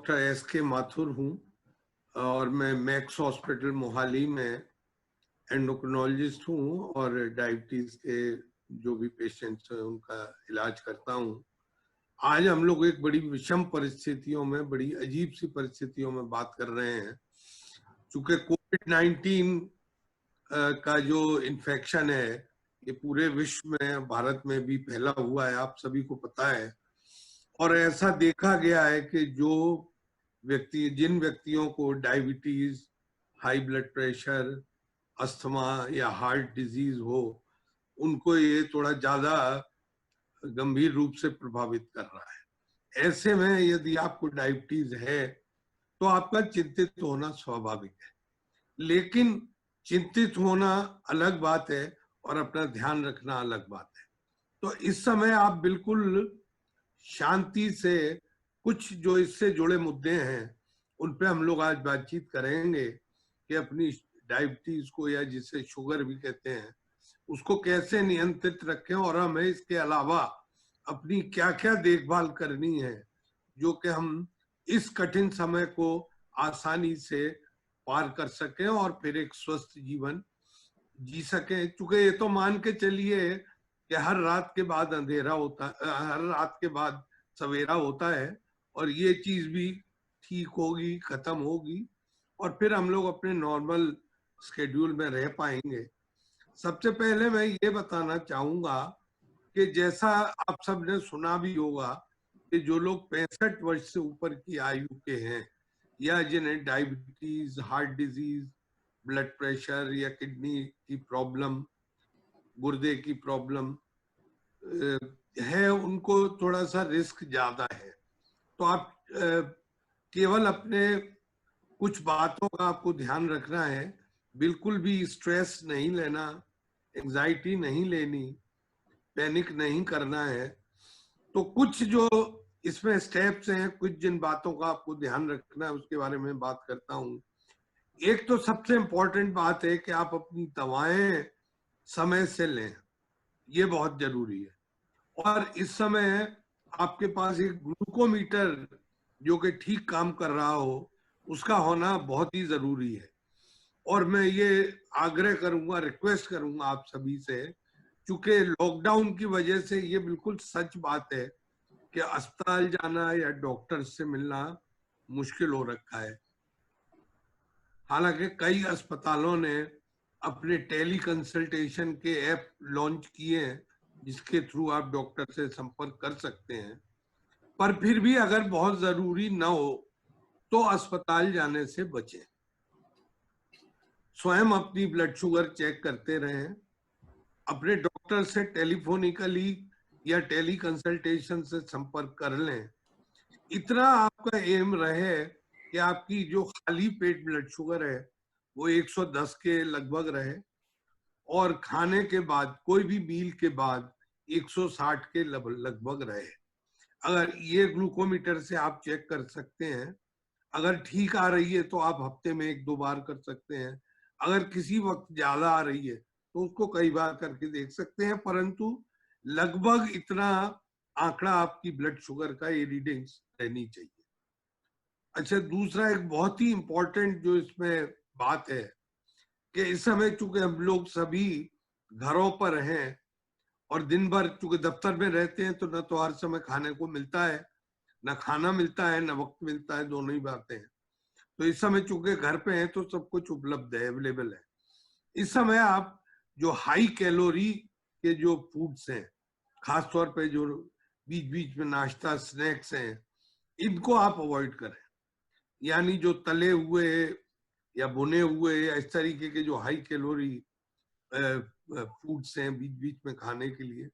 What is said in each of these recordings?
Doctor S.K. Mathur हूँ और मैं मैक्स हॉस्पिटल मोहाली में एंडोक्रिनोलॉजिस्ट हूँ और डायबिटीज के जो भी पेशेंट्स हैं उनका इलाज करता हूँ। आज हम लोग एक बड़ी विषम परिस्थितियों में, बड़ी अजीब सी परिस्थितियों में बात कर रहे हैं। चूंकि कोविड-19 का जो इन्फेक्शन है ये पूरे विश्व में, भारत में भी फैला हुआ है, आप सभी को पता है। और ऐसा देखा गया है कि जिन व्यक्तियों को diabetes, high blood pressure, asthma या हार्ट डिजीज हो, उनको ये थोड़ा ज्यादा गंभीर रूप से प्रभावित कर रहा है। ऐसे में यदि आपको डायबिटीज है तो आपका चिंतित होना स्वाभाविक है, लेकिन चिंतित होना अलग बात है और अपना ध्यान रखना अलग बात है। तो इस समय आप बिल्कुल शांति से कुछ जो इससे जुड़े मुद्दे हैं उन पे हम लोग आज बातचीत करेंगे कि अपनी डायबिटीज को, या जिसे शुगर भी कहते हैं, उसको कैसे नियंत्रित रखें और हमें इसके अलावा अपनी क्या क्या देखभाल करनी है जो कि हम इस कठिन समय को आसानी से पार कर सकें और फिर एक स्वस्थ जीवन जी सकें। चूंकि ये तो मान के चलिए कि हर रात के बाद अंधेरा होता, हर रात के बाद सवेरा होता है और ये चीज भी ठीक होगी, खत्म होगी और फिर हम लोग अपने नॉर्मल स्केड्यूल में रह पाएंगे। सबसे पहले मैं ये बताना चाहूंगा कि जैसा आप सब ने सुना भी होगा कि जो लोग 65 वर्ष से ऊपर की आयु के हैं या जिन्हें diabetes, heart disease, blood pressure या किडनी की प्रॉब्लम, गुर्दे की प्रॉब्लम है, उनको थोड़ा सा रिस्क ज्यादा है। तो आप केवल अपने कुछ बातों का आपको ध्यान रखना है, बिल्कुल भी स्ट्रेस नहीं लेना, एंजाइटी नहीं लेनी, पैनिक नहीं करना है। तो कुछ जो इसमें स्टेप्स हैं, कुछ जिन बातों का आपको ध्यान रखना है उसके बारे में बात करता हूँ। एक तो सबसे इम्पोर्टेंट बात है कि आप अपनी दवाएं समय से लें, ये बहुत जरूरी है। और इस समय आपके पास एक ग्लूकोमीटर जो कि ठीक काम कर रहा हो, उसका होना बहुत ही जरूरी है। और मैं ये आग्रह करूंगा, रिक्वेस्ट करूंगा आप सभी से, चूंकि लॉकडाउन की वजह से ये बिल्कुल सच बात है कि अस्पताल जाना या डॉक्टर से मिलना मुश्किल हो रखा है। हालांकि कई अस्पतालों ने अपने टेली कंसल्टेशन के ऐप लॉन्च किए हैं जिसके थ्रू आप डॉक्टर से संपर्क कर सकते हैं, पर फिर भी अगर बहुत जरूरी न हो तो अस्पताल जाने से बचें। स्वयं अपनी ब्लड शुगर चेक करते रहें, अपने डॉक्टर से टेलीफोनिकली या टेली कंसल्टेशन से संपर्क कर लें। इतना आपका एम रहे कि आपकी जो खाली पेट ब्लड शुगर है वो 110 के लगभग रहे और खाने के बाद, कोई भी मील के बाद 160 के लगभग रहे। अगर ये ग्लूकोमीटर से आप चेक कर सकते हैं, अगर ठीक आ रही है तो आप हफ्ते में 1-2 बार कर सकते हैं। अगर किसी वक्त ज्यादा आ रही है तो उसको कई बार करके देख सकते हैं, परंतु लगभग इतना आंकड़ा आपकी ब्लड शुगर का ये रीडिंग्स रहनी चाहिए। अच्छा, दूसरा एक बहुत ही इंपॉर्टेंट जो इसमें बात है कि इस समय चूंकि हम लोग सभी घरों पर हैं और दिन भर चूंकि दफ्तर में रहते हैं, तो न तो हर समय खाने को मिलता है, न खाना मिलता है, न वक्त मिलता है, दोनों ही बातें हैं। तो इस समय चूंकि घर पे हैं तो सब कुछ उपलब्ध है, अवेलेबल है। इस समय आप जो हाई कैलोरी के जो फूड्स हैं, खासतौर पे जो बीच बीच में नाश्ता, स्नैक्स हैं, इनको आप अवॉइड करें। यानी जो तले हुए या भुने हुए या इस तरीके के जो हाई कैलोरी फूड्स हैं बीच बीच में खाने के लिए,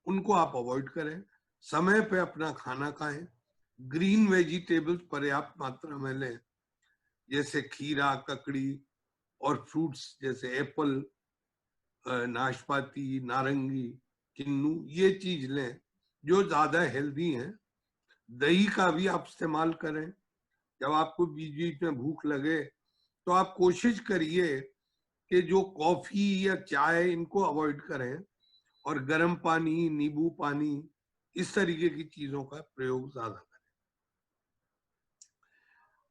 उनको आप अवॉइड करें। समय पे अपना खाना खाएं। ग्रीन वेजिटेबल्स पर्याप्त मात्रा में लें, जैसे खीरा, ककड़ी, और फ्रूट्स जैसे एप्पल, नाशपाती, नारंगी, किन्नू, ये चीज लें जो ज्यादा हेल्दी हैं। दही का भी आप इस्तेमाल करें। जब आपको बीच बीच में भूख लगे तो आप कोशिश करिए कि जो कॉफी या चाय, इनको अवॉइड करें और गर्म पानी, नींबू पानी, इस तरीके की चीजों का प्रयोग ज्यादा करें।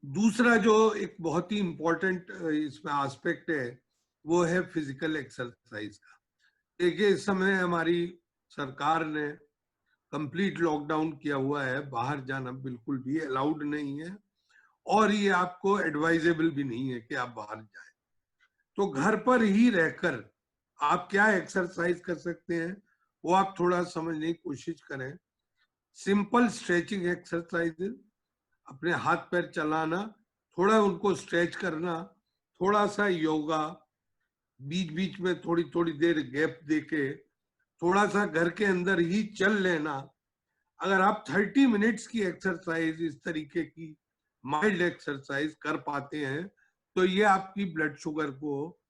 दूसरा जो एक बहुत ही इम्पोर्टेंट इसमें एस्पेक्ट है वो है फिजिकल एक्सरसाइज का। देखिए इस समय हमारी सरकार ने कंप्लीट लॉकडाउन किया हुआ है, बाहर जाना बिल्कुल भी अलाउड नहीं है और ये आपको एडवाइजेबल भी नहीं है कि आप बाहर जाएं। तो घर पर ही रहकर आप क्या एक्सरसाइज कर सकते हैं वो आप थोड़ा समझने की कोशिश करें। सिंपल स्ट्रेचिंग एक्सरसाइजेज, अपने हाथ पैर चलाना, थोड़ा उनको स्ट्रेच करना, थोड़ा सा योगा, बीच बीच में थोड़ी थोड़ी देर गैप देके थोड़ा सा घर के अंदर ही चल लेना। अगर आप 30 मिनट्स की एक्सरसाइज, इस तरीके की माइल्ड एक्सरसाइज कर पाते हैं तो ये आपकी ब्लड शुगर को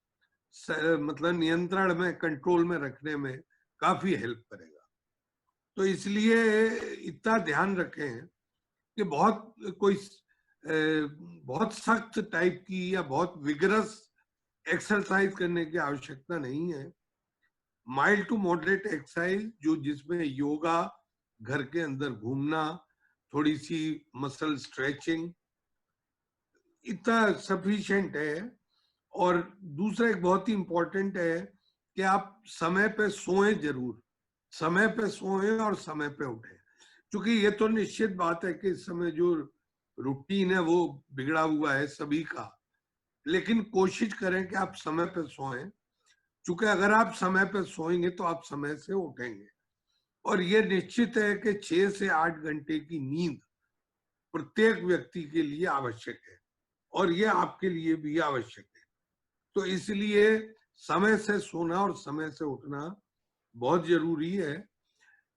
मतलब नियंत्रण में, कंट्रोल में रखने में काफी हेल्प करेगा। तो इसलिए इतना ध्यान रखें कि बहुत सख्त टाइप की या बहुत विगरस एक्सरसाइज करने की आवश्यकता नहीं है। माइल्ड टू मॉडरेट एक्सरसाइज जो जिसमें योगा, घर के अंदर घूमना, थोड़ी सी मसल स्ट्रेचिंग, इतना सफिशिएंट है। और दूसरा एक बहुत ही इंपॉर्टेंट है कि आप समय पे सोएं जरूर, समय पे सोएं और समय पे उठें। क्योंकि ये तो निश्चित बात है कि इस समय जो रूटीन है वो बिगड़ा हुआ है सभी का, लेकिन कोशिश करें कि आप समय पे सोएं। क्योंकि अगर आप समय पे सोएंगे तो आप समय से उठेंगे। और ये निश्चित है कि 6 से 8 घंटे की नींद प्रत्येक व्यक्ति के लिए आवश्यक है और ये आपके लिए भी आवश्यक है। तो इसलिए समय से सोना और समय से उठना बहुत जरूरी है।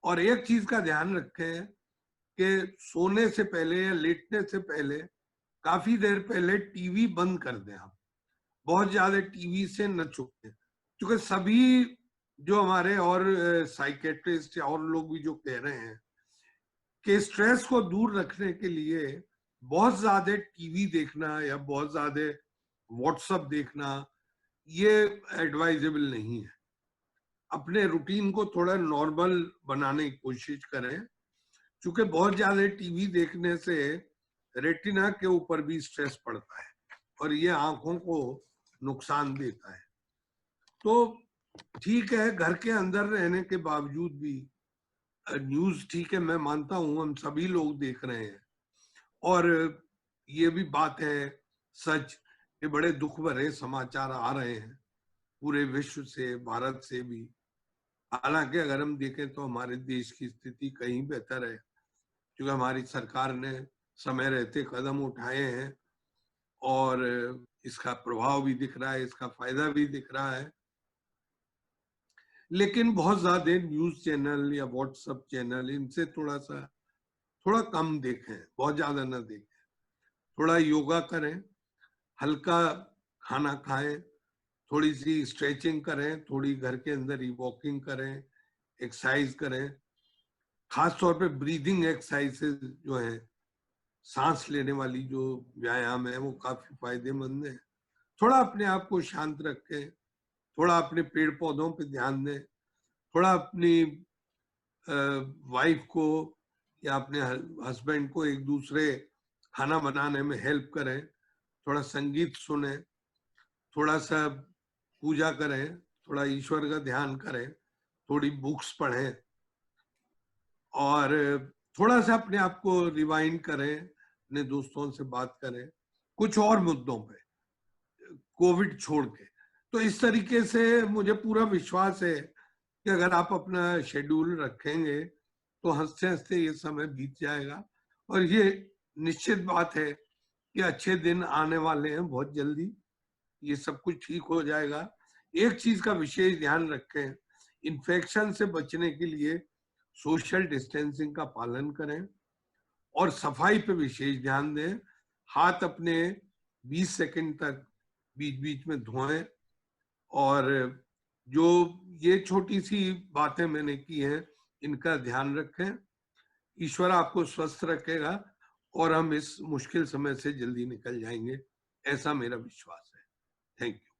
और एक चीज का ध्यान रखें कि सोने से पहले या लेटने से पहले काफी देर पहले टीवी बंद कर दें। आप बहुत ज्यादा टीवी से न छूटें, क्योंकि सभी जो हमारे और साइकेट्रिस्ट और लोग भी जो कह रहे हैं कि स्ट्रेस को दूर रखने के लिए बहुत ज्यादा टीवी देखना या बहुत ज्यादा व्हाट्सएप देखना ये एडवाइजेबल नहीं है। अपने रूटीन को थोड़ा नॉर्मल बनाने की कोशिश करें, क्योंकि बहुत ज्यादा टीवी देखने से रेटिना के ऊपर भी स्ट्रेस पड़ता है और ये आंखों को नुकसान देता है। तो ठीक है, घर के अंदर रहने के बावजूद भी न्यूज ठीक है, मैं मानता हूं हम सभी लोग देख रहे हैं और ये भी बात है सच कि बड़े दुख भरे समाचार आ रहे हैं पूरे विश्व से, भारत से भी। हालांकि अगर हम देखें तो हमारे देश की स्थिति कहीं बेहतर है, क्योंकि हमारी सरकार ने समय रहते कदम उठाए हैं और इसका प्रभाव भी दिख रहा है, इसका फायदा भी दिख रहा है। लेकिन बहुत ज्यादा न्यूज चैनल या व्हाट्सएप चैनल इनसे थोड़ा कम देखें, बहुत ज्यादा ना देखें। थोड़ा योगा करें, हल्का खाना खाएं, थोड़ी सी स्ट्रेचिंग करें, थोड़ी घर के अंदर ही वॉकिंग करें, एक्सरसाइज करें। खास तौर पे ब्रीदिंग एक्सरसाइजेस जो है, सांस लेने वाली जो व्यायाम है, वो काफी फायदेमंद है। थोड़ा अपने आप को शांत रखें, थोड़ा अपने पेड़ पौधों पे ध्यान दें, थोड़ा अपनी वाइफ को या अपने हस्बैंड को एक दूसरे खाना बनाने में हेल्प करें, थोड़ा संगीत सुने, थोड़ा सा पूजा करें, थोड़ा ईश्वर का ध्यान करें, थोड़ी बुक्स पढ़ें और थोड़ा सा अपने आप को रिवाइंड करें, अपने दोस्तों से बात करें कुछ और मुद्दों पे, कोविड छोड़ के। तो इस तरीके से मुझे पूरा विश्वास है कि अगर आप अपना शेड्यूल रखेंगे तो हंसते हंसते ये समय बीत जाएगा और ये निश्चित बात है कि अच्छे दिन आने वाले हैं बहुत जल्दी, ये सब कुछ ठीक हो जाएगा। एक चीज का विशेष ध्यान रखें, इन्फेक्शन से बचने के लिए सोशल डिस्टेंसिंग का पालन करें और सफाई पे विशेष ध्यान दें। हाथ अपने 20 सेकंड तक बीच बीच में धोएं और जो ये छोटी सी बातें मैंने की हैं इनका ध्यान रखें। ईश्वर आपको स्वस्थ रखेगा और हम इस मुश्किल समय से जल्दी निकल जाएंगे, ऐसा मेरा विश्वास है। Thank you.